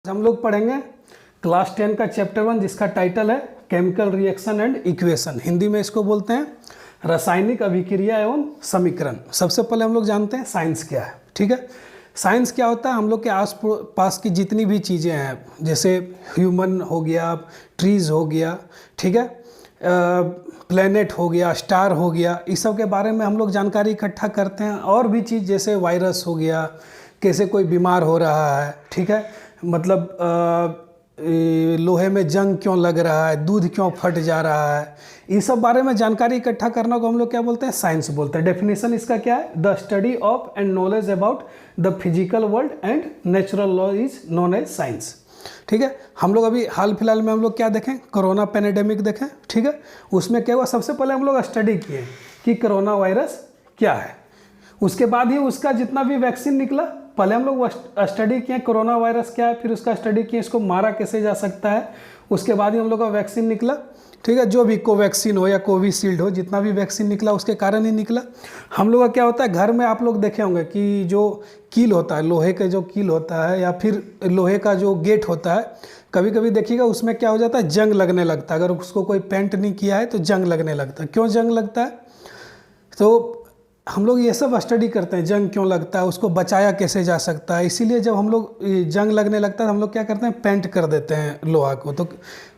हम लोग पढ़ेंगे क्लास 10 का चैप्टर 1 जिसका टाइटल है chemical reaction and equation. Hindi में इसको बोलते हैं रासायनिक अभिक्रिया एवं समीकरण। सबसे पहले हम लोग जानते हैं साइंस क्या है। ठीक है, साइंस क्या होता है? हम लोग के आस पास की जितनी भी चीज़ें हैं, जैसे ह्यूमन हो गया, ट्रीज़ हो गया, ठीक है, प्लेनेट हो गया, स्टार हो गया, इस सब के बारे में हम लोग जानकारी इकट्ठा करते हैं। और भी चीज़ जैसे वायरस हो गया, कैसे कोई बीमार हो रहा है, ठीक है, मतलब लोहे में जंग क्यों लग रहा है, दूध क्यों फट जा रहा है, इस सब बारे में जानकारी इकट्ठा करना को हम लोग क्या बोलते हैं? साइंस बोलते हैं। डेफिनेशन इसका क्या है? The study of and knowledge about the physical world and natural law is known as science. ठीक है, हम लोग अभी हाल फिलहाल में हम लोग क्या देखें? कोरोना पैंडेमिक देखें। ठीक है, उसमें क्या हुआ? सबसे पहले हम लोग स्टडी किए कि कोरोना वायरस क्या है। उसके बाद ही उसका जितना भी वैक्सीन निकला, पहले हम लोग स्टडी किए कोरोना वायरस क्या है, फिर उसका स्टडी किए इसको मारा कैसे जा सकता है, उसके बाद ही हम लोग का वैक्सीन निकला। ठीक है, जो भी कोवैक्सीन हो या कोविशील्ड हो, जितना भी वैक्सीन निकला उसके कारण ही निकला। हम लोग का क्या होता है, घर में आप लोग देखे होंगे कि जो कील होता है, लोहे का जो कील होता है या फिर लोहे का जो गेट होता है, कभी कभी देखिएगा उसमें क्या हो जाता है, जंग लगने लगता है। अगर उसको कोई पेंट नहीं किया है तो जंग लगने लगता है। क्यों जंग लगता है? तो हम लोग ये सब स्टडी करते हैं, जंग क्यों लगता है, उसको बचाया कैसे जा सकता है। इसीलिए जब हम लोग जंग लगने लगता है हम लोग क्या करते हैं, पेंट कर देते हैं लोहा को। तो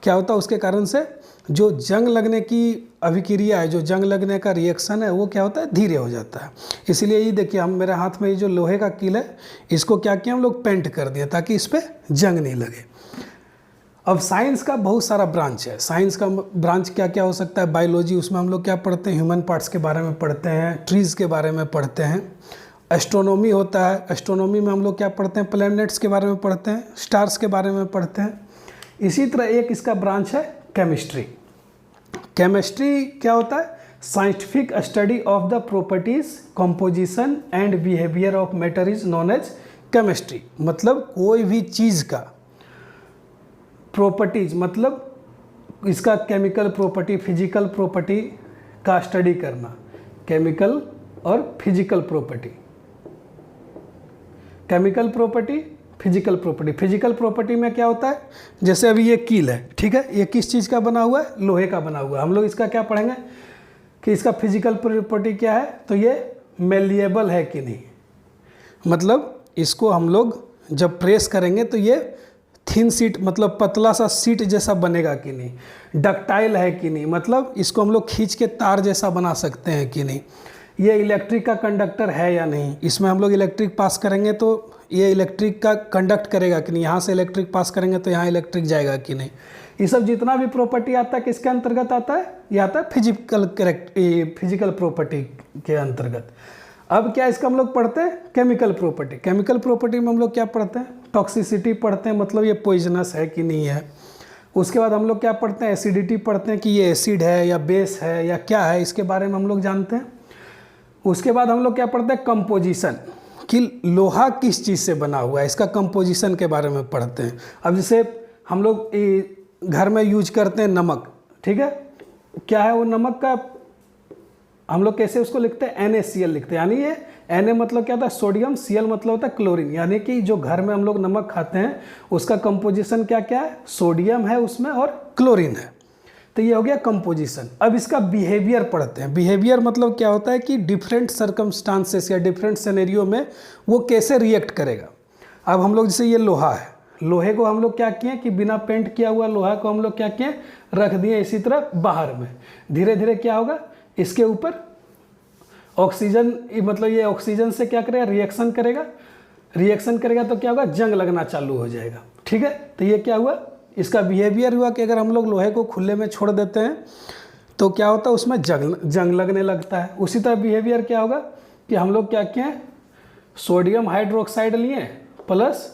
क्या होता है, उसके कारण से जो जंग लगने की अभिक्रिया है, जो जंग लगने का रिएक्शन है, वो क्या होता है, धीरे हो जाता है। इसीलिए ये देखिए, हम मेरे हाथ में ये जो लोहे का कील है, इसको क्या किया हम लोग, पेंट कर दिया ताकि इस पर जंग नहीं लगे। अब साइंस का बहुत सारा ब्रांच है। साइंस का ब्रांच क्या क्या हो सकता है? बायोलॉजी, उसमें हम लोग क्या पढ़ते हैं, ह्यूमन पार्ट्स के बारे में पढ़ते हैं, ट्रीज़ के बारे में पढ़ते हैं। एस्ट्रोनॉमी होता है, एस्ट्रोनॉमी में हम लोग क्या पढ़ते हैं, प्लैनेट्स के बारे में पढ़ते हैं, स्टार्स के बारे में पढ़ते हैं। इसी तरह एक इसका ब्रांच है केमिस्ट्री। केमिस्ट्री क्या होता है? Scientific study of the properties, composition and behaviour of matter is known as chemistry. मतलब कोई भी चीज़ का प्रॉपर्टीज, मतलब इसका केमिकल प्रॉपर्टी, फिजिकल प्रॉपर्टी का स्टडी करना। केमिकल और physical property, chemical property, physical property. Physical property में क्या होता है, जैसे अभी ये कील है, ठीक है, ये किस चीज़ का बना हुआ है? लोहे का बना हुआ है। हम लोग इसका क्या पढ़ेंगे कि इसका फिजिकल प्रॉपर्टी क्या है, तो ये मेलिएबल है कि नहीं, मतलब इसको हम लोग जब प्रेस करेंगे तो ये थिन सीट, मतलब पतला सा सीट जैसा बनेगा कि नहीं, डक्टाइल है कि नहीं, मतलब इसको हम लोग खींच के तार जैसा बना सकते हैं कि नहीं, ये इलेक्ट्रिक का कंडक्टर है या नहीं, इसमें हम लोग इलेक्ट्रिक पास करेंगे तो ये इलेक्ट्रिक का कंडक्ट करेगा कि नहीं, यहाँ से इलेक्ट्रिक पास करेंगे तो यहाँ इलेक्ट्रिक जाएगा कि नहीं। ये सब जितना भी प्रॉपर्टी आता है किसके अंतर्गत आता है? ये आता है फिजिकल प्रॉपर्टी के अंतर्गत। अब क्या इसका हम लोग पढ़ते हैं केमिकल प्रॉपर्टी। केमिकल प्रॉपर्टी में हम लोग क्या पढ़ते हैं? टॉक्सिसिटी पढ़ते हैं, मतलब ये पॉइजनस है कि नहीं है। उसके बाद हम लोग क्या पढ़ते हैं? एसिडिटी पढ़ते हैं कि ये एसिड है या बेस है या क्या है, इसके बारे में हम लोग जानते हैं। उसके बाद हम लोग क्या पढ़ते हैं? कंपोजिशन, कि लोहा किस चीज़ से बना हुआ है, इसका कंपोजिशन के बारे में पढ़ते हैं। अब जैसे हम लोग घर में यूज करते हैं नमक, ठीक है, क्या है वो नमक का, हम लोग कैसे उसको लिखते हैं? NaCl लिखते हैं। यानी ये Na मतलब क्या होता है? सोडियम, Cl मतलब होता है क्लोरीन। यानी कि जो घर में हम लोग नमक खाते हैं उसका कंपोजिशन क्या क्या है? सोडियम है उसमें और क्लोरीन है। तो ये हो गया कंपोजिशन। अब इसका बिहेवियर पढ़ते हैं। बिहेवियर मतलब क्या होता है कि डिफरेंट सर्कमस्टांसेस या डिफरेंट सिनेरियो में वो कैसे रिएक्ट करेगा। अब हम लोग जैसे ये लोहा है, लोहे को हम लोग क्या किए कि बिना पेंट किया हुआ लोहा को हम लोग क्या किए, रख दिए इसी तरह बाहर में। धीरे धीरे क्या होगा, इसके ऊपर ऑक्सीजन, मतलब ये ऑक्सीजन से क्या करेगा, रिएक्शन करेगा। रिएक्शन करेगा तो क्या होगा, जंग लगना चालू हो जाएगा। ठीक है, तो ये क्या हुआ, इसका बिहेवियर हुआ कि अगर हम लोग लोहे को खुले में छोड़ देते हैं तो क्या होता है, उसमें जंग लगने लगता है। उसी तरह बिहेवियर क्या होगा कि हम लोग क्या किए, सोडियम हाइड्रोक्साइड लिए प्लस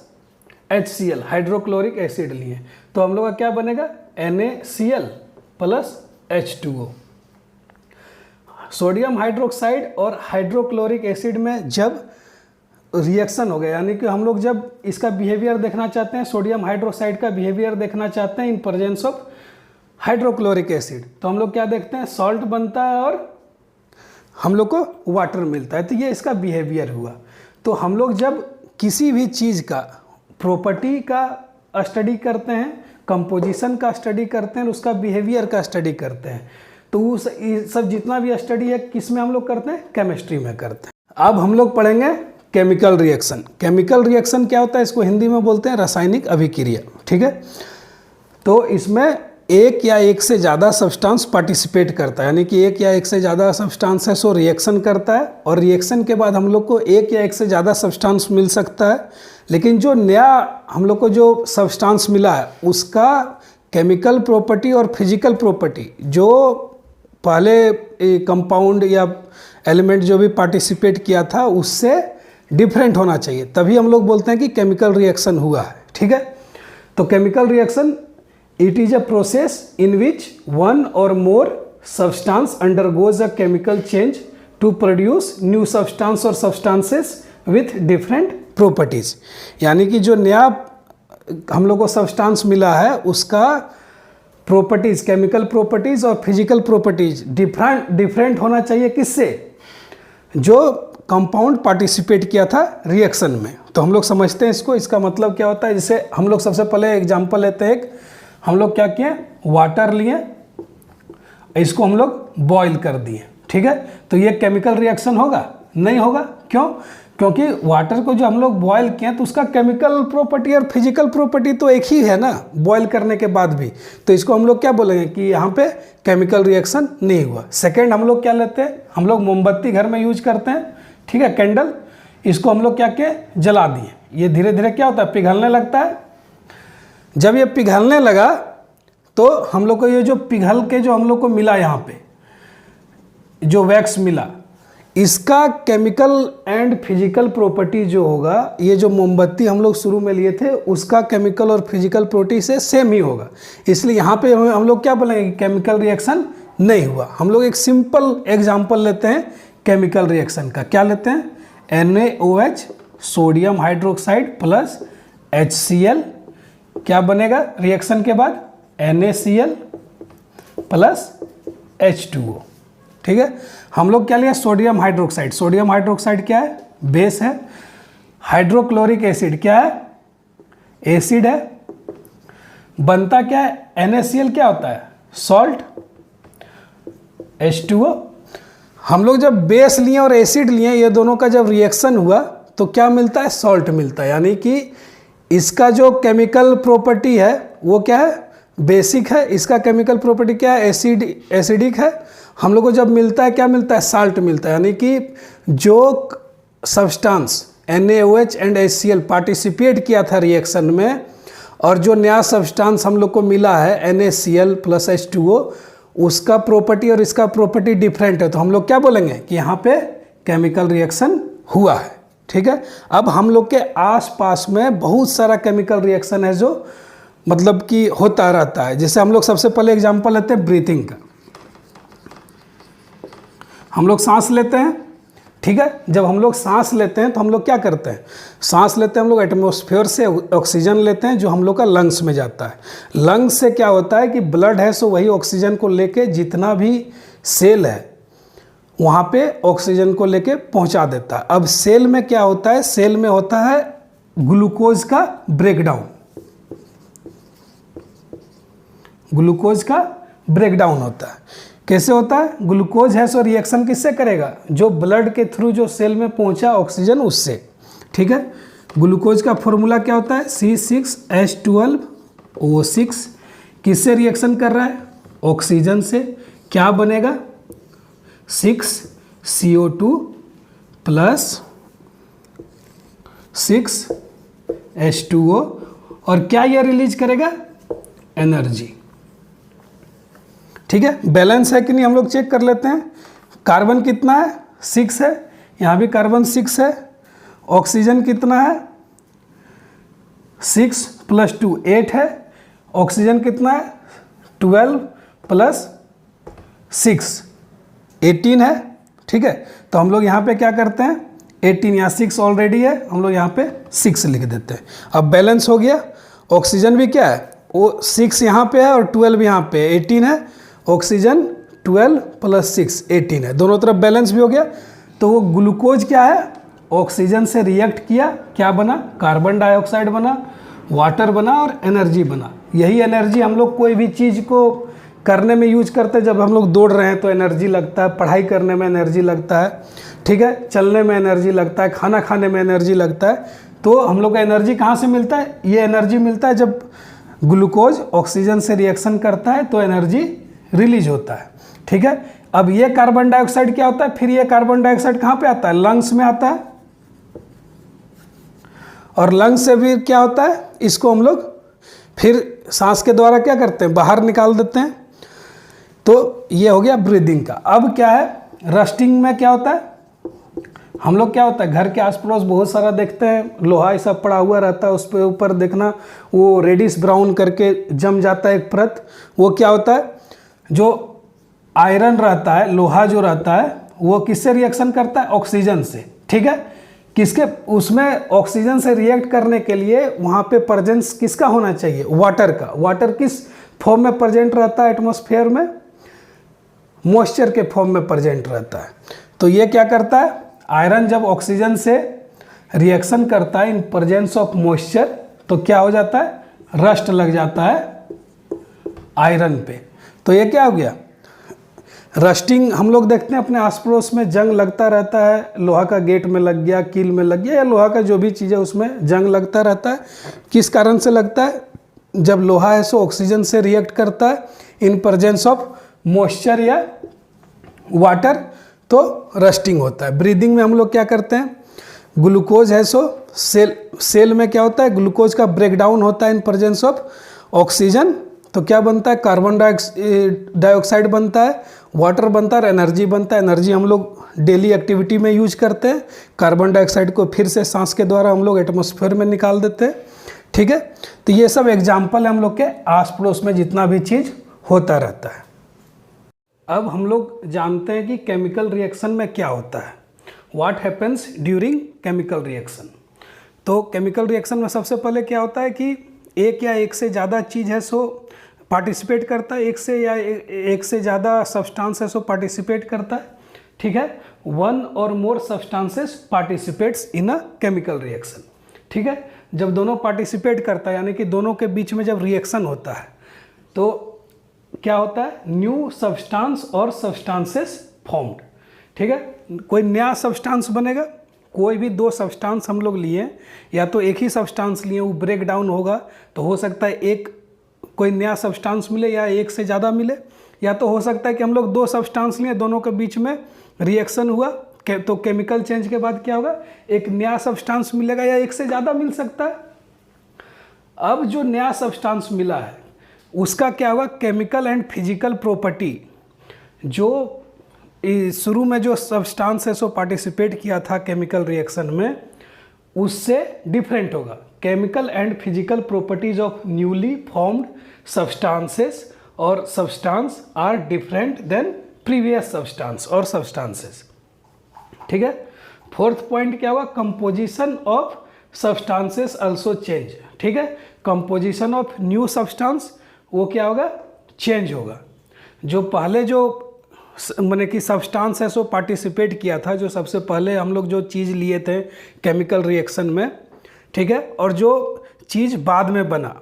HCl हाइड्रोक्लोरिक एसिड लिए, तो हम लोग का क्या बनेगा, NaCl plus H2O। Sodium hydroxide और हाइड्रोक्लोरिक एसिड में जब रिएक्शन हो गया, यानी कि हम लोग जब इसका बिहेवियर देखना चाहते हैं, सोडियम हाइड्रोक्साइड का बिहेवियर देखना चाहते हैं in presence of hydrochloric acid, तो हम लोग क्या देखते हैं, सॉल्ट बनता है और हम लोग को वाटर मिलता है। तो ये इसका बिहेवियर हुआ। तो हम लोग जब किसी भी चीज़ का प्रॉपर्टी का स्टडी करते हैं, कंपोजिशन का स्टडी करते हैं, उसका बिहेवियर का स्टडी करते हैं। तो उस सब जितना भी स्टडी है किस में हम लोग करते हैं? केमिस्ट्री में करते हैं। अब हम लोग पढ़ेंगे केमिकल रिएक्शन। केमिकल रिएक्शन क्या होता है? इसको हिंदी में बोलते हैं रासायनिक अभिक्रिया। ठीक है, तो इसमें एक या एक से ज़्यादा सब्सटेंस पार्टिसिपेट करता है, यानी कि एक या एक से ज़्यादा सब्सटेंस है सो रिएक्शन करता है, और रिएक्शन के बाद हम लोग को एक या एक से ज़्यादा सब्सटेंस मिल सकता है। लेकिन जो नया हम लोग को जो सब्सटेंस मिला है उसका केमिकल प्रॉपर्टी और फिजिकल प्रॉपर्टी जो पहले कंपाउंड या एलिमेंट जो भी पार्टिसिपेट किया था उससे डिफरेंट होना चाहिए, तभी हम लोग बोलते हैं कि केमिकल रिएक्शन हुआ है। ठीक है, तो chemical reaction it is a process in which one or more substance undergoes a chemical change to produce new substance और सब्सटेंसेस विथ डिफरेंट प्रॉपर्टीज। यानी कि जो नया हम लोग को सब्सटेंस मिला है उसका प्रॉपर्टीज, केमिकल प्रॉपर्टीज और फिजिकल प्रॉपर्टीज डिफरेंट होना चाहिए। किससे? जो कंपाउंड पार्टिसिपेट किया था रिएक्शन में। तो हम लोग समझते हैं इसको, इसका मतलब क्या होता है। जैसे हम लोग सबसे पहले एग्जांपल लेते हैं, हम लोग क्या किए, वाटर लिए, इसको हम लोग बॉईल कर दिए। ठीक है, तो ये केमिकल रिएक्शन होगा? नहीं होगा। क्यों? क्योंकि वाटर को जो हम लोग बॉयल किए तो उसका केमिकल प्रॉपर्टी और फिजिकल प्रॉपर्टी तो एक ही है ना, बॉयल करने के बाद भी। तो इसको हम लोग क्या बोलेंगे कि यहाँ पे केमिकल रिएक्शन नहीं हुआ। सेकेंड हम लोग क्या लेते हैं, हम लोग मोमबत्ती घर में यूज करते हैं, ठीक है, कैंडल, इसको हम लोग क्या किए, जला दिए। ये धीरे धीरे क्या होता है, पिघलने लगता है। जब ये पिघलने लगा तो हम लोग को ये जो पिघल के जो हम लोग को मिला यहाँ पे जो वैक्स मिला, इसका केमिकल एंड फिजिकल प्रॉपर्टी जो होगा, ये जो मोमबत्ती हम लोग शुरू में लिए थे उसका केमिकल और फिजिकल प्रॉपर्टी से सेम ही होगा। इसलिए यहाँ पे हम लोग क्या बोलेंगे कि केमिकल रिएक्शन नहीं हुआ। हम लोग एक सिंपल एग्जांपल लेते हैं केमिकल रिएक्शन का। क्या लेते हैं? NaOH sodium hydroxide plus HCl, क्या बनेगा रिएक्शन के बाद? NaCl plus H2O। ठीक है, हम लोग क्या लिया, सोडियम हाइड्रोक्साइड। सोडियम हाइड्रोक्साइड क्या है? बेस है। हाइड्रोक्लोरिक एसिड क्या है? एसिड है। बनता क्या है? NaCl क्या होता है? सॉल्ट। H2O। हम लोग जब बेस लिए और एसिड लिए, ये दोनों का जब रिएक्शन हुआ तो क्या मिलता है? सॉल्ट मिलता है। यानी कि इसका जो केमिकल प्रॉपर्टी है वो क्या है? बेसिक है। इसका केमिकल प्रॉपर्टी क्या है? एसिडिक है। हम लोग को जब मिलता है क्या मिलता है? साल्ट मिलता है। यानी कि जो substance NaOH and HCl participate किया था रिएक्शन में, और जो नया सब्सटेंस हम लोग को मिला है NaCl प्लस H2O, उसका प्रॉपर्टी और इसका प्रॉपर्टी डिफरेंट है। तो हम लोग क्या बोलेंगे कि यहाँ पे केमिकल रिएक्शन हुआ है। ठीक है, अब हम लोग के आसपास में बहुत सारा केमिकल रिएक्शन है जो मतलब कि होता रहता है। जैसे हम लोग सबसे पहले एग्जांपल लेते हैं ब्रीथिंग का। हम लोग सांस लेते हैं, ठीक है, जब हम लोग सांस लेते हैं तो हम लोग क्या करते हैं? सांस लेते हैं हम लोग एटमॉस्फेयर से ऑक्सीजन लेते हैं जो हम लोग का लंग्स में जाता है। लंग्स से क्या होता है कि ब्लड है सो वही ऑक्सीजन को लेके जितना भी सेल है वहाँ पे ऑक्सीजन को लेके पहुँचा देता है। अब सेल में क्या होता है? सेल में होता है ग्लूकोज का ब्रेकडाउन। ग्लूकोज का ब्रेकडाउन होता है। कैसे होता है? ग्लूकोज है सो रिएक्शन किससे करेगा? जो ब्लड के थ्रू जो सेल में पहुंचा ऑक्सीजन उससे। ठीक है, ग्लूकोज का फॉर्मूला क्या होता है? C6H12O6। किससे रिएक्शन कर रहा है? ऑक्सीजन से। क्या बनेगा? 6CO2 प्लस 6H2O, और क्या ये रिलीज करेगा? एनर्जी। ठीक है, बैलेंस है कि नहीं हम लोग चेक कर लेते हैं। कार्बन कितना है? 6 है। यहाँ भी कार्बन 6 है। ऑक्सीजन कितना है? 6 + 2 8 है। ऑक्सीजन कितना है? 12 + 6 18 है। ठीक है, तो हम लोग यहाँ पे क्या करते हैं? 18, यहाँ 6 ऑलरेडी है, हम लोग यहाँ पे 6 लिख देते हैं। अब बैलेंस हो गया। ऑक्सीजन भी क्या है? वो 6 यहाँ पे है और 12 यहाँ पे 18 है। ऑक्सीजन 12 + 6 18 है। दोनों तरफ बैलेंस भी हो गया। तो वो ग्लूकोज क्या है? ऑक्सीजन से रिएक्ट किया, क्या बना? कार्बन डाइऑक्साइड बना। वाटर बना और एनर्जी बना। यही एनर्जी हम लोग कोई भी चीज़ को करने में यूज करते हैं। जब हम लोग दौड़ रहे हैं तो एनर्जी लगता है, पढ़ाई करने में एनर्जी लगता है, ठीक है, चलने में एनर्जी लगता है, खाना खाने में एनर्जी लगता है। तो हम लोग को एनर्जी कहाँ से मिलता है? ये एनर्जी मिलता है जब ग्लूकोज ऑक्सीजन से रिएक्शन करता है तो एनर्जी रिलीज होता है, ठीक है। अब ये कार्बन डाइऑक्साइड क्या होता है? फिर ये कार्बन डाइऑक्साइड कहाँ पे आता है? लंग्स में आता है, और लंग्स से भी क्या होता है? इसको हम लोग फिर सांस के द्वारा क्या करते हैं? बाहर निकाल देते हैं। तो ये हो गया ब्रीदिंग का। अब क्या है? रस्टिंग में क्या होता है? हम लोग क्या होता है, घर के आस पड़ोस बहुत सारा देखते हैं, लोहा ये सब पड़ा हुआ रहता है, उस पर ऊपर देखना वो रेडिश ब्राउन करके जम जाता है एक परत। वो क्या होता है? जो आयरन रहता है, लोहा जो रहता है, वो किससे रिएक्शन करता है? ऑक्सीजन से, ठीक है। किसके? उसमें ऑक्सीजन से रिएक्ट करने के लिए वहाँ पे प्रेजेंस किसका होना चाहिए? वाटर का। वाटर किस फॉर्म में प्रेजेंट रहता है एटमॉस्फेयर में? मॉइस्चर के फॉर्म में प्रेजेंट रहता है। तो ये क्या करता है? आयरन जब ऑक्सीजन से रिएक्शन करता है इन प्रेजेंस ऑफ मॉइस्चर तो क्या हो जाता है? रस्ट लग जाता है आयरन पे। तो ये क्या हो गया? रस्टिंग हम लोग देखते हैं अपने आस पड़ोस में, जंग लगता रहता है, लोहा का गेट में लग गया, कील में लग गया, या लोहा का जो भी चीज़ है उसमें जंग लगता रहता है। किस कारण से लगता है? जब लोहा है सो ऑक्सीजन से रिएक्ट करता है इन प्रेजेंस ऑफ मॉइस्चर या वाटर, तो रस्टिंग होता है। ब्रीदिंग में हम लोग क्या करते हैं? ग्लूकोज है सो सेल में क्या होता है? ग्लूकोज का ब्रेकडाउन होता है इन प्रेजेंस ऑफ ऑक्सीजन, तो क्या बनता है? कार्बन डाइऑक्साइड बनता है, वाटर बनता है और एनर्जी बनता है। एनर्जी हम लोग डेली एक्टिविटी में यूज करते हैं। कार्बन डाइऑक्साइड को फिर से सांस के द्वारा हम लोग एटमॉस्फेयर में निकाल देते हैं, ठीक है। तो ये सब एग्जाम्पल है हम लोग के आस पड़ोस में जितना भी चीज़ होता रहता है। अब हम लोग जानते हैं कि केमिकल रिएक्शन में क्या होता है, what happens during chemical reaction. तो केमिकल रिएक्शन में सबसे पहले क्या होता है कि एक या एक से ज़्यादा चीज़ है सो पार्टिसिपेट करता है, एक से ज़्यादा सब्सटेंस है सो पार्टिसिपेट करता है, ठीक है। One or more substances participates in a chemical reaction, ठीक है। जब दोनों पार्टिसिपेट करता है यानी कि दोनों के बीच में जब रिएक्शन होता है तो क्या होता है? न्यू सब्सटेंस और सब्सटेंसेस फॉर्म्ड, ठीक है। कोई नया सब्सटेंस बनेगा। कोई भी दो सब्सटेंस हम लोग लिए, या तो एक ही सब्सटेंस लिए, वो ब्रेक डाउन होगा तो हो सकता है एक कोई नया सब्सटेंस मिले या एक से ज़्यादा मिले, या तो हो सकता है कि हम लोग दो सब्सटेंस लिए, दोनों के बीच में रिएक्शन हुआ तो केमिकल चेंज के बाद क्या होगा? एक नया सब्सटेंस मिलेगा या एक से ज़्यादा मिल सकता है। अब जो नया सब्सटेंस मिला है उसका क्या होगा? केमिकल एंड फिजिकल प्रॉपर्टी, जो शुरू में जो सब्सटेंस है सो पार्टिसिपेट किया था केमिकल रिएक्शन में, उससे डिफरेंट होगा। Chemical and physical properties of newly formed substances or substance are different than previous substance और सब्सटेंसेस, ठीक है। फोर्थ पॉइंट क्या होगा? Composition of substances also change, ठीक है। कंपोजिशन ऑफ न्यू सब्सटेंस वो क्या होगा? चेंज होगा। जो पहले जो मैंने कि सब्सटेंस है सो पार्टिसिपेट किया था, जो सबसे पहले हम लोग जो चीज़ लिए थे केमिकल रिएक्शन में, ठीक है, और जो चीज़ बाद में बना,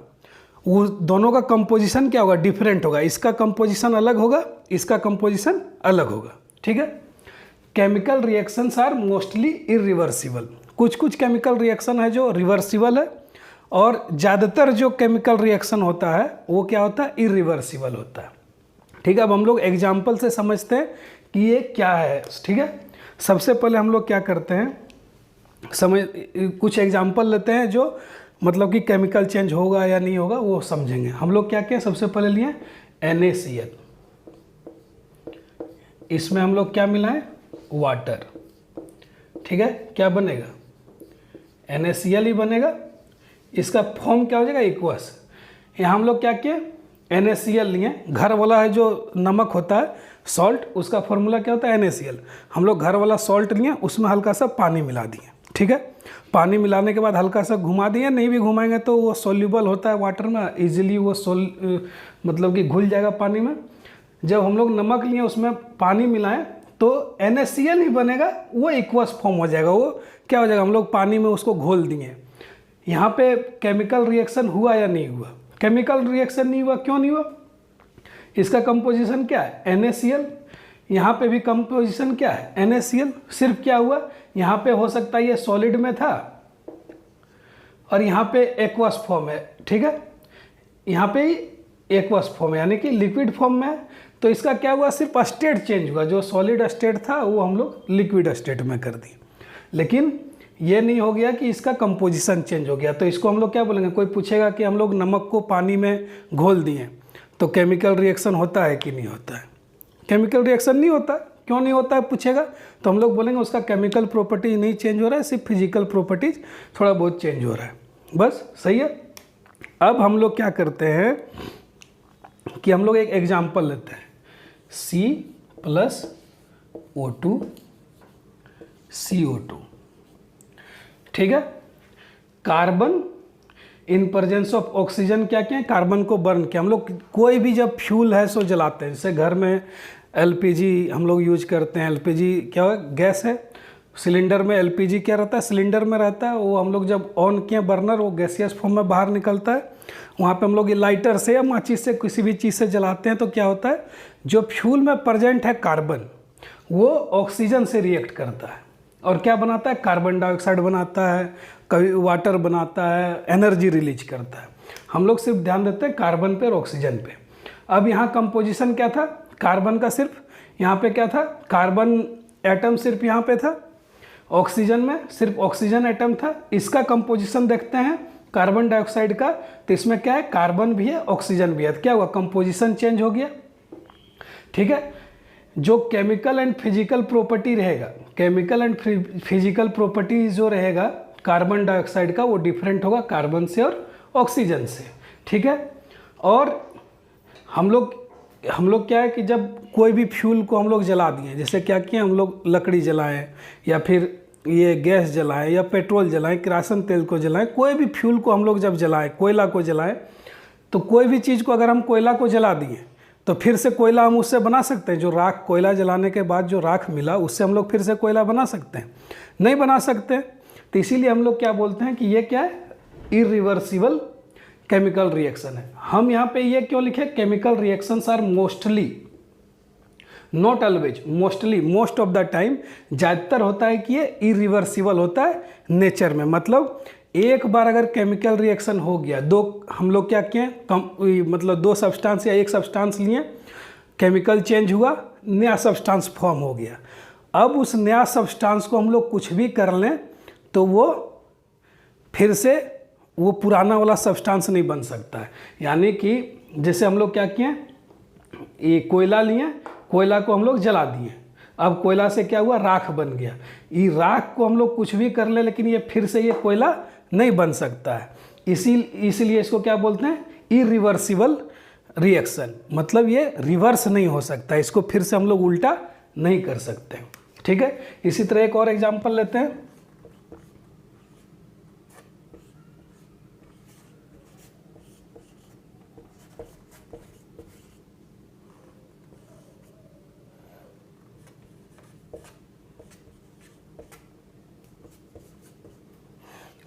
वो दोनों का कंपोजिशन क्या होगा? डिफरेंट होगा। इसका कंपोजिशन अलग होगा, इसका कंपोजिशन अलग होगा, ठीक है। Chemical reactions are mostly irreversible. कुछ कुछ केमिकल रिएक्शन है जो रिवर्सिबल है, और ज़्यादातर जो केमिकल रिएक्शन होता है वो क्या होता है? इरिवर्सिबल होता है, ठीक है। अब हम लोग एग्जाम्पल से समझते हैं कि ये क्या है, ठीक है। सबसे पहले हम लोग क्या करते हैं, कुछ एग्जाम्पल लेते हैं जो मतलब कि केमिकल चेंज होगा या नहीं होगा वो समझेंगे। हम लोग क्या किया? सबसे पहले लिए NaCl, इसमें हम लोग क्या मिलाएं? वाटर, ठीक है। क्या बनेगा? NaCl ही बनेगा। इसका फॉर्म क्या हो जाएगा? एक्वस। यहाँ हम लोग क्या किए? NaCl लिए। घर वाला है जो नमक होता है सॉल्ट, उसका फॉर्मूला क्या होता है? NaCl। हम लोग घर वाला सॉल्ट लिए, उसमें हल्का सा पानी मिला दिए, ठीक है। पानी मिलाने के बाद हल्का सा घुमा दिए, नहीं भी घुमाएंगे तो वो सोल्यूबल होता है वाटर में, इजीली वो मतलब कि घुल जाएगा पानी में। जब हम लोग नमक लिए उसमें पानी मिलाएं तो NaCl ही बनेगा, वो एक्वस फॉर्म हो जाएगा। वो क्या हो जाएगा? हम लोग पानी में उसको घोल दिए, यहाँ पे केमिकल रिएक्शन हुआ या नहीं हुआ? केमिकल रिएक्शन नहीं हुआ, क्यों नहीं हुआ? इसका कंपोजिशन क्या है? NaCl। यहाँ पे भी कंपोजिशन क्या है? NaCl। सिर्फ क्या हुआ, यहाँ पे हो सकता है ये सॉलिड में था और यहाँ पे एक्वस फॉर्म है, ठीक है, यहाँ पे एक्वस फॉर्म है यानी कि लिक्विड फॉर्म में है। तो इसका क्या हुआ, सिर्फ स्टेट चेंज हुआ, जो सॉलिड स्टेट था वो हम लोग लिक्विड स्टेट में कर दिए, लेकिन ये नहीं हो गया कि इसका कंपोजिशन चेंज हो गया। तो इसको हम लोग क्या बोलेंगे? कोई पूछेगा कि हम लोग नमक को पानी में घोल दिए तो केमिकल रिएक्शन होता है कि नहीं होता है? केमिकल रिएक्शन नहीं होता। क्यों नहीं होता है पूछेगा तो हम लोग बोलेंगे उसका केमिकल प्रॉपर्टीज नहीं चेंज हो रहा है, सिर्फ फिजिकल प्रॉपर्टीज थोड़ा बहुत चेंज हो रहा है, बस। सही है। अब हम लोग क्या करते हैं कि हम लोग एक एग्जाम्पल लेते हैं, C+O2 CO2, ठीक है। Carbon in presence of oxygen क्या किया, कार्बन को बर्न किया। हम लोग कोई भी जब फ्यूल है सो जलाते हैं, जैसे घर में LPG हम लोग यूज करते हैं। LPG क्या है? गैस है। सिलेंडर में LPG क्या रहता है? सिलेंडर में रहता है। वो हम लोग जब ऑन किए बर्नर, वो गैसियस फॉर्म में बाहर निकलता है। वहाँ पे हम लोग ये लाइटर से या माचिस से किसी भी चीज़ से जलाते हैं तो क्या होता है, जो फ्यूल में प्रेजेंट है कार्बन, वो ऑक्सीजन से रिएक्ट करता है और क्या बनाता है? कार्बन डाइऑक्साइड बनाता है, कभी वाटर बनाता है, एनर्जी रिलीज करता है। हम लोग सिर्फ ध्यान देते हैं कार्बन पे और ऑक्सीजन पे। अब यहाँ कंपोजिशन क्या था? कार्बन का सिर्फ यहाँ पे क्या था? कार्बन एटम सिर्फ यहाँ पे था। ऑक्सीजन में सिर्फ ऑक्सीजन एटम था। इसका कंपोजिशन देखते हैं कार्बन डाइऑक्साइड का, तो इसमें क्या है? कार्बन भी है, ऑक्सीजन भी है। तो क्या हुआ? कंपोजिशन चेंज हो गया, ठीक है। जो केमिकल एंड फिजिकल प्रॉपर्टी रहेगा, केमिकल एंड फिजिकल प्रॉपर्टी जो रहेगा कार्बन डाइऑक्साइड का, वो डिफरेंट होगा कार्बन से और ऑक्सीजन से, ठीक है। और हम लोग क्या है कि जब कोई भी फ्यूल को हम लोग जला दिए, जैसे क्या किए, हम लोग लकड़ी जलाएं या फिर ये गैस जलाएं या पेट्रोल जलाएं, किरासन तेल को जलाएं, कोई भी फ्यूल को हम लोग जब जलाएं, कोयला को जलाएं, तो कोई भी चीज़ को अगर हम कोयला को जला दिए तो फिर से कोयला हम उससे बना सकते हैं। जो राख, कोयला जलाने के बाद जो राख मिला उससे हम लोग फिर से कोयला बना सकते हैं? नहीं बना सकते। तो इसीलिए हम लोग क्या बोलते हैं कि ये क्या है? इरिवर्सिबल केमिकल रिएक्शन है। हम यहाँ पे ये क्यों लिखे? Chemical reactions are mostly, not always, mostly, most of the time, ज़्यादातर होता है कि ये इरिवर्सिबल होता है नेचर में। मतलब एक बार अगर केमिकल रिएक्शन हो गया, दो हम लोग क्या किए, मतलब दो सब्सटेंस या एक सब्सटेंस लिए, केमिकल चेंज हुआ, नया सब्सटेंस फॉर्म हो गया। अब उस नया सब्सटेंस को हम लोग कुछ भी कर लें तो वो फिर से वो पुराना वाला सब्सटेंस नहीं बन सकता है। यानी कि जैसे हम लोग क्या किए, ये कोयला लिए, कोयला को हम लोग जला दिए, अब कोयला से क्या हुआ? राख बन गया। ये राख को हम लोग कुछ भी कर ले लेकिन ये फिर से ये कोयला नहीं बन सकता है। इसीलिए इसको क्या बोलते हैं? Irreversible reaction. मतलब ये रिवर्स नहीं हो सकता, इसको फिर से हम लोग उल्टा नहीं कर सकते, ठीक है। इसी तरह एक और एग्जांपल लेते हैं।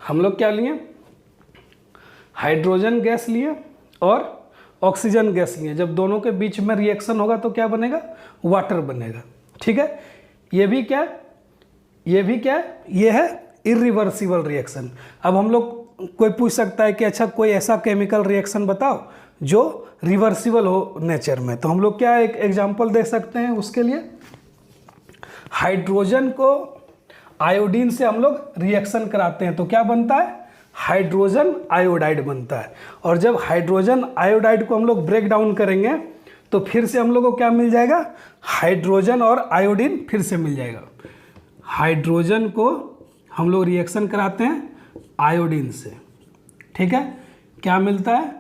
हम लोग क्या लिए? हाइड्रोजन गैस लिए और ऑक्सीजन गैस लिए। जब दोनों के बीच में रिएक्शन होगा तो क्या बनेगा? वाटर बनेगा, ठीक है। ये भी क्या है? ये भी क्या है? ये है इरिवर्सिबल रिएक्शन। अब हम लोग, कोई पूछ सकता है कि अच्छा कोई ऐसा केमिकल रिएक्शन बताओ जो रिवर्सिबल हो नेचर में। तो हम लोग क्या एक एग्जांपल दे सकते हैं उसके लिए। हाइड्रोजन को आयोडीन से हम लोग रिएक्शन कराते हैं तो क्या बनता है? हाइड्रोजन आयोडाइड बनता है। और जब हाइड्रोजन आयोडाइड को हम लोग ब्रेक डाउन करेंगे तो फिर से हम लोग को क्या मिल जाएगा? हाइड्रोजन और आयोडीन फिर से मिल जाएगा। हाइड्रोजन को हम लोग रिएक्शन कराते हैं आयोडीन से, ठीक है। क्या मिलता है?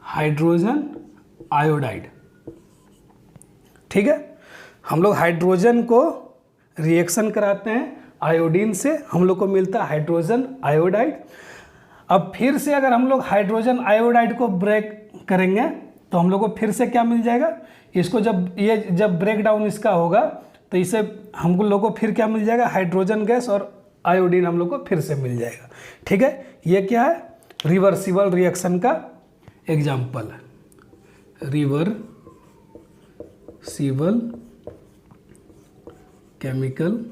हाइड्रोजन आयोडाइड, ठीक है। हम लोग हाइड्रोजन को रिएक्शन कराते हैं आयोडीन से, हम लोग को मिलता है हाइड्रोजन आयोडाइड। अब फिर से अगर हम लोग हाइड्रोजन आयोडाइड को ब्रेक करेंगे तो हम लोग को फिर से क्या मिल जाएगा? इसको जब ब्रेक डाउन इसका होगा तो इसे हम लोग को फिर क्या मिल जाएगा? हाइड्रोजन गैस और आयोडीन हम लोग को फिर से मिल जाएगा। ठीक है, ये क्या है, रिवर्सिबल रिएक्शन का एग्जाम्पल है, रिवर्सिबल केमिकल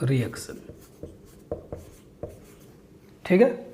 रिएक्शन। ठीक है,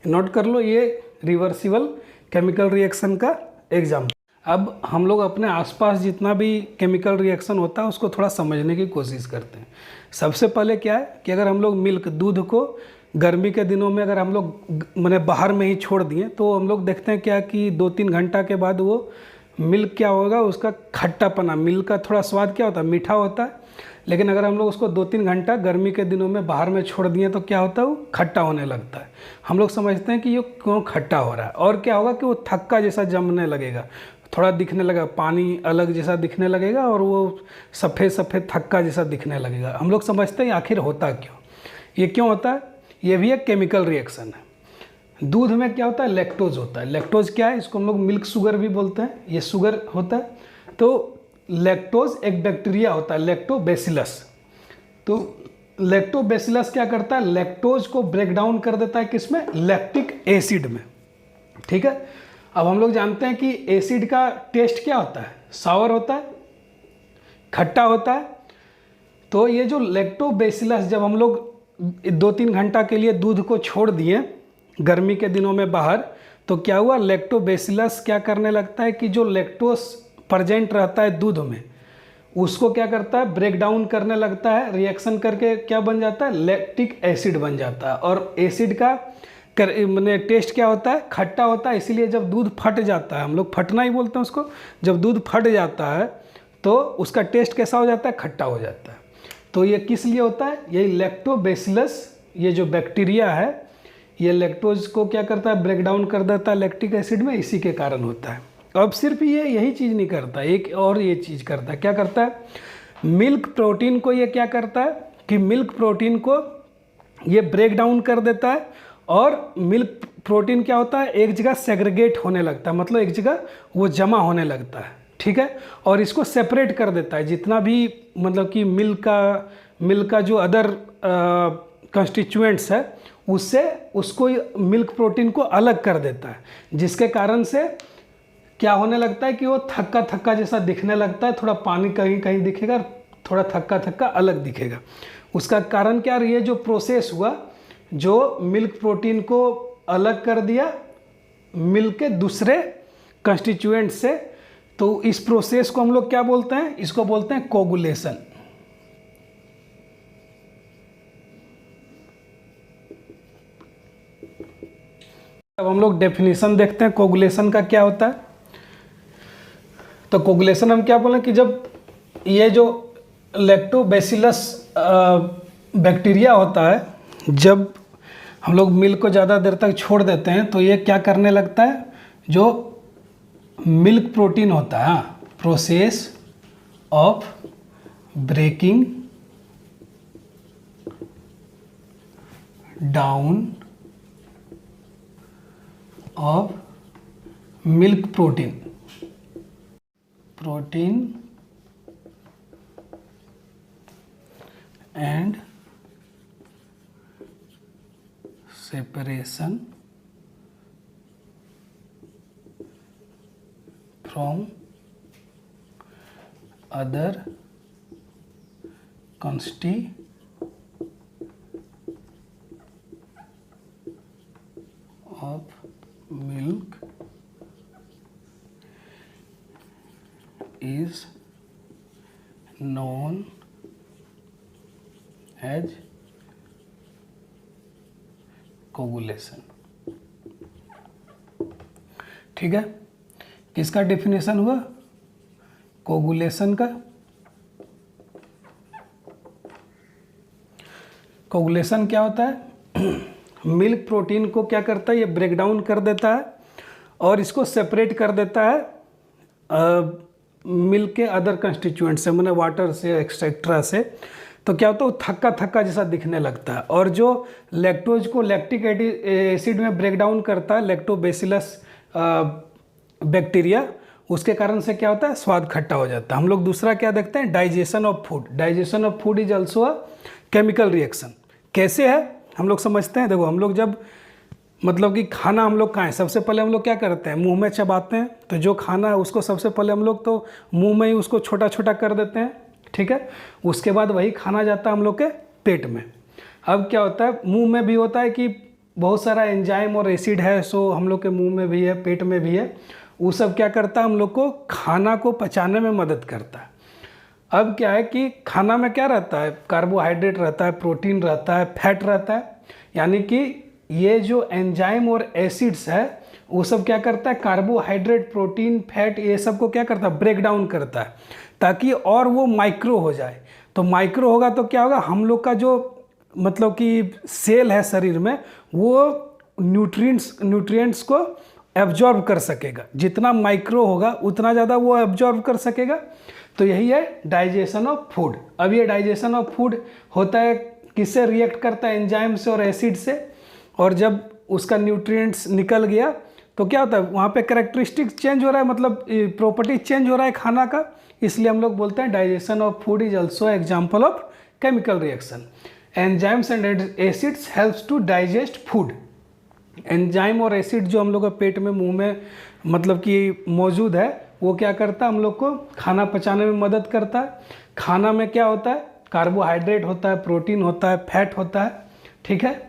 नोट कर लो, ये रिवर्सिबल केमिकल रिएक्शन का एग्जाम्पल। अब हम लोग अपने आसपास जितना भी केमिकल रिएक्शन होता है उसको थोड़ा समझने की कोशिश करते हैं। सबसे पहले क्या है कि अगर हम लोग मिल्क, दूध को गर्मी के दिनों में अगर हम लोग मैंने बाहर में ही छोड़ दिए तो हम लोग देखते हैं क्या कि 2-3 घंटा के बाद वो मिल्क क्या होगा, उसका खट्टापना, मिल्क का थोड़ा स्वाद क्या होता है, मीठा होता है। लेकिन अगर हम लोग उसको 2-3 घंटा गर्मी के दिनों में बाहर में छोड़ दिए तो क्या होता है, वो खट्टा होने लगता है। हम लोग समझते हैं कि ये क्यों खट्टा हो रहा है, और क्या होगा कि वो थक्का जैसा जमने लगेगा, थोड़ा दिखने लगा, पानी अलग जैसा दिखने लगेगा और वो सफ़ेद सफ़ेद थक्का जैसा दिखने लगेगा। हम लोग समझते हैं आखिर होता क्यों, ये क्यों होता है। ये भी एक केमिकल रिएक्शन है। दूध में क्या होता है, लैक्टोज होता है। लैक्टोज क्या है, इसको हम लोग मिल्क शुगर भी बोलते हैं, ये शुगर होता है। तो लैक्टोज एक बैक्टीरिया होता है, लैक्टोबैसिलस। तो लैक्टोबैसिलस क्या करता है, लैक्टोज को ब्रेक डाउन कर देता है किसमें, लैक्टिक एसिड में। ठीक है, अब हम लोग जानते हैं कि एसिड का टेस्ट क्या होता है, सावर होता है, खट्टा होता है। तो ये जो लैक्टोबैसिलस, जब हम लोग 2-3 घंटा के लिए दूध को छोड़ दिए गर्मी के दिनों में बाहर, तो क्या हुआ, लैक्टोबैसिलस क्या करने लगता है कि जो लैक्टोज प्रेजेंट रहता है दूध में, उसको क्या करता है, ब्रेक डाउन करने लगता है, रिएक्शन करके क्या बन जाता है, लैक्टिक एसिड बन जाता है। और एसिड का मैंने टेस्ट क्या होता है, खट्टा होता है। इसीलिए जब दूध फट जाता है, हम लोग फटना ही बोलते हैं उसको, जब दूध फट जाता है तो उसका टेस्ट कैसा हो जाता है, खट्टा हो जाता है। तो ये किस लिए होता है, यही लैक्टोबैसिलस, ये जो बैक्टीरिया है, ये लैक्टोज को क्या करता है, ब्रेक डाउन कर देता है लैक्टिक एसिड में, इसी के कारण होता है। अब सिर्फ ये यही चीज़ नहीं करता, एक और ये चीज़ करता है। क्या करता है, मिल्क प्रोटीन को ये क्या करता है कि मिल्क प्रोटीन को ये ब्रेक डाउन कर देता है, और मिल्क प्रोटीन क्या होता है, एक जगह सेग्रीगेट होने लगता है, मतलब एक जगह वो जमा होने लगता है। ठीक है, और इसको सेपरेट कर देता है, जितना भी मतलब कि मिल्क का जो अदर कंस्टिट्यूएंट्स है उससे उसको मिल्क प्रोटीन को अलग कर देता है, जिसके कारण से क्या होने लगता है कि वो थक्का थक्का जैसा दिखने लगता है, थोड़ा पानी कहीं कहीं दिखेगा, थोड़ा थक्का थक्का अलग दिखेगा। उसका कारण क्या, ये जो प्रोसेस हुआ, जो मिल्क प्रोटीन को अलग कर दिया मिल्क के दूसरे कंस्टिट्यूएंट से, तो इस प्रोसेस को हम लोग क्या बोलते हैं, इसको बोलते हैं कोगुलेशन। अब हम लोग डेफिनेशन देखते हैं कोगुलेशन का क्या होता है। तो कोगुलेशन हम क्या बोलें कि जब ये जो लैक्टोबैसिलस बैक्टीरिया होता है, जब हम लोग मिल्क को ज़्यादा देर तक छोड़ देते हैं तो ये क्या करने लगता है, जो मिल्क प्रोटीन होता है, process of breaking down of milk protein and separation from other constituents of milk is known as coagulation. ठीक है, किसका डेफिनेशन हुआ, कोगुलेशन का। कोगुलेशन क्या होता है, मिल्क प्रोटीन को क्या करता है, ये ब्रेक डाउन कर देता है और इसको सेपरेट कर देता है मिल्क के अदर कंस्टिट्यूएंट से, मैंने वाटर से, एक्सेट्रा से। तो क्या होता है, वो थक्का थक्का जैसा दिखने लगता है। और जो लैक्टोज को लैक्टिक एसिड में ब्रेक डाउन करता है, लैक्टोबैसिलस बैक्टीरिया, उसके कारण से क्या होता है, स्वाद खट्टा हो जाता है। हम लोग दूसरा क्या देखते हैं, digestion of food. Digestion of food is also a chemical reaction. कैसे है हम लोग समझते हैं। देखो हम लोग जब मतलब कि खाना हम लोग खाएं, सबसे पहले हम लोग क्या करते हैं, मुंह में चबाते हैं। तो जो खाना है उसको सबसे पहले हम लोग तो मुंह में ही उसको छोटा छोटा कर देते हैं, ठीक है। उसके बाद वही खाना जाता है हम लोग के पेट में। अब क्या होता है, मुंह में भी होता है कि बहुत सारा एंजाइम और एसिड है, सो हम लोग के मुंह में भी है, पेट में भी है। वो सब क्या करता है, हम लोग को खाना को पचाने में मदद करता है। अब क्या है कि खाना में क्या रहता है, कार्बोहाइड्रेट रहता है, प्रोटीन रहता है, फैट रहता है। यानी कि ये जो एंजाइम और एसिड्स है वो सब क्या करता है, कार्बोहाइड्रेट, प्रोटीन, फैट, ये सब को क्या करता है, ब्रेक डाउन करता है ताकि और वो माइक्रो हो जाए। तो माइक्रो होगा तो क्या होगा, हम लोग का जो मतलब कि सेल है शरीर में, वो न्यूट्रिएंट्स को एब्जॉर्ब कर सकेगा। जितना माइक्रो होगा उतना ज़्यादा वो एब्जॉर्ब कर सकेगा। तो यही है डाइजेशन ऑफ फूड। अब ये डाइजेशन ऑफ फूड होता है, किससे रिएक्ट करता है, एंजाइम से और एसिड से। और जब उसका न्यूट्रिएंट्स निकल गया तो क्या होता है, वहाँ पे कैरेक्टरिस्टिक चेंज हो रहा है, मतलब प्रॉपर्टी चेंज हो रहा है खाना का। इसलिए हम लोग बोलते हैं digestion of food is also example of chemical reaction. Enzymes and acids helps to digest food. Enzyme और एसिड जो हम लोग का पेट में, मुंह में मतलब कि मौजूद है, वो क्या करता है, हम लोग को खाना पचाने में मदद करता है। खाना में क्या होता है, कार्बोहाइड्रेट होता है, प्रोटीन होता है, फैट होता है, ठीक है।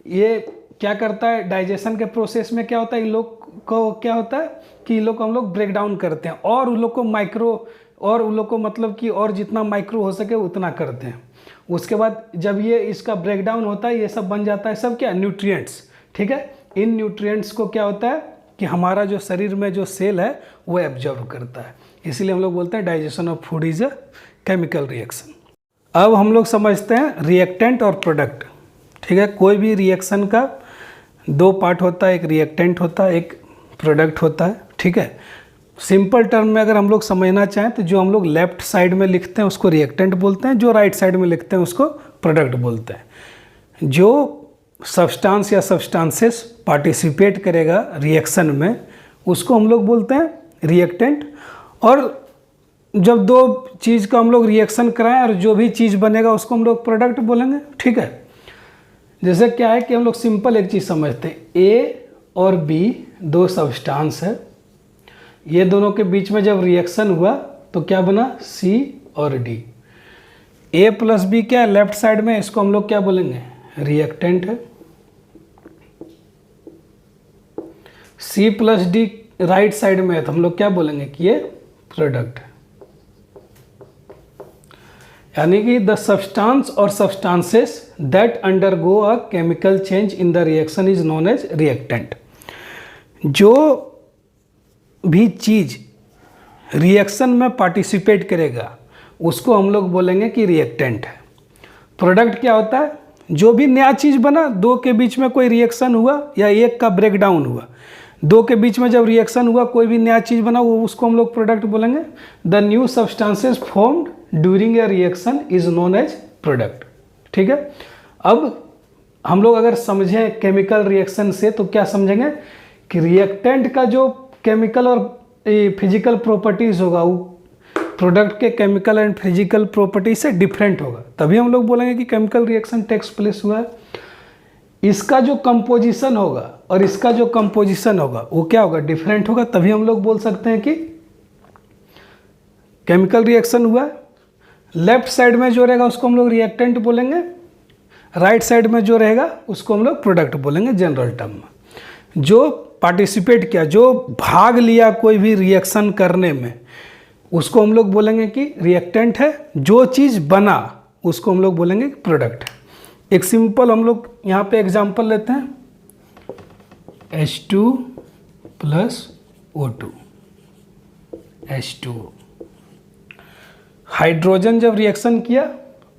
ये क्या करता है, डाइजेशन के प्रोसेस में क्या होता है, इन लोग को क्या होता है कि इन लोग को हम लोग ब्रेक डाउन करते हैं और उन लोग को माइक्रो, और उन लोग को मतलब कि और जितना माइक्रो हो सके उतना करते हैं। उसके बाद जब ये इसका ब्रेक डाउन होता है, ये सब बन जाता है सब क्या, न्यूट्रिएंट्स, ठीक है। इन न्यूट्रिएंट्स को क्या होता है कि हमारा जो शरीर में जो सेल है वो एब्जॉर्ब करता है। इसीलिए हम लोग बोलते हैं digestion of food is a chemical reaction. अब हम लोग समझते हैं रिएक्टेंट और प्रोडक्ट, ठीक है। कोई भी रिएक्शन का दो पार्ट होता है, एक रिएक्टेंट होता है, एक प्रोडक्ट होता है, ठीक है। सिंपल टर्म में अगर हम लोग समझना चाहें तो जो हम लोग लेफ्ट साइड में लिखते हैं उसको रिएक्टेंट बोलते हैं, जो राइट साइड में लिखते हैं उसको प्रोडक्ट बोलते हैं। जो सब्सटेंस या सब्सटेंसेस पार्टिसिपेट करेगा रिएक्शन में उसको हम लोग बोलते हैं रिएक्टेंट। और जब दो चीज़ का हम लोग रिएक्शन कराएं और जो भी चीज़ बनेगा उसको हम लोग प्रोडक्ट बोलेंगे, ठीक है। जैसे क्या है कि हम लोग सिंपल एक चीज़ समझते हैं, ए और बी दो सब्सटेंस है, ये दोनों के बीच में जब रिएक्शन हुआ तो क्या बना, सी और डी। ए प्लस बी क्या है लेफ्ट साइड में, इसको हम लोग क्या बोलेंगे, रिएक्टेंट है। C plus D right side में है तो हम लोग क्या बोलेंगे कि ये प्रोडक्ट है। यानी कि द सब्सटेंस और substances that undergo a chemical change in the reaction is known as reactant. जो भी चीज़ रिएक्शन में पार्टिसिपेट करेगा उसको हम लोग बोलेंगे कि रिएक्टेंट है। प्रोडक्ट क्या होता है, जो भी नया चीज़ बना, दो के बीच में कोई रिएक्शन हुआ या एक का ब्रेक डाउन हुआ, दो के बीच में जब रिएक्शन हुआ कोई भी नया चीज़ बना, वो उसको हम लोग प्रोडक्ट बोलेंगे। The new substances formed during a reaction is known as product, ठीक है। अब हम लोग अगर समझें केमिकल रिएक्शन से तो क्या समझेंगे कि रिएक्टेंट का जो केमिकल और फिजिकल प्रॉपर्टीज होगा वो प्रोडक्ट के केमिकल एंड फिजिकल प्रॉपर्टी से डिफरेंट होगा, तभी हम लोग बोलेंगे कि केमिकल रिएक्शन टेक्स प्लेस हुआ है। इसका जो कंपोजिशन होगा और इसका जो कंपोजिशन होगा वो क्या होगा, डिफरेंट होगा, तभी हम लोग बोल सकते हैं कि केमिकल रिएक्शन हुआ है। लेफ्ट साइड में जो रहेगा उसको हम लोग रिएक्टेंट बोलेंगे, राइट साइड में जो रहेगा उसको हम लोग प्रोडक्ट बोलेंगे जनरल टर्म में। जो पार्टिसिपेट किया, जो भाग लिया कोई भी रिएक्शन करने में, उसको हम लोग बोलेंगे कि रिएक्टेंट है। जो चीज़ बना उसको हम लोग बोलेंगे प्रोडक्ट है। एक सिंपल हम लोग यहाँ पे एग्जांपल लेते हैं, H2 plus O2, H2O। Hydrogen जब रिएक्शन किया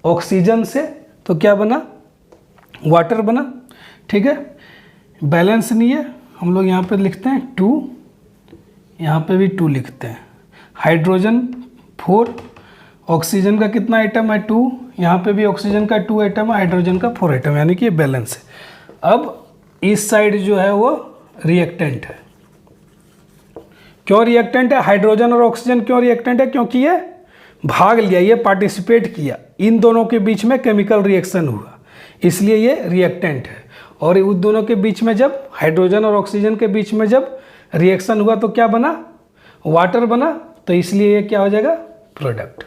ऑक्सीजन से तो क्या बना, वाटर बना, ठीक है। बैलेंस नहीं है, हम लोग यहाँ पे लिखते हैं 2, यहाँ पे भी 2 लिखते हैं। हाइड्रोजन 4, ऑक्सीजन का कितना आइटम है 2, यहाँ पे भी ऑक्सीजन का 2 आइटम है, हाइड्रोजन का 4 आइटम, यानी कि ये बैलेंस है। अब इस साइड जो है वो रिएक्टेंट है, क्यों रिएक्टेंट है? हाइड्रोजन और ऑक्सीजन क्यों रिएक्टेंट है? क्योंकि ये भाग लिया, ये पार्टिसिपेट किया, इन दोनों के बीच में केमिकल रिएक्शन हुआ, इसलिए ये रिएक्टेंट है। और उस दोनों के बीच में जब हाइड्रोजन और ऑक्सीजन के बीच में जब रिएक्शन हुआ तो क्या बना? वाटर बना, तो इसलिए ये क्या हो जाएगा? प्रोडक्ट।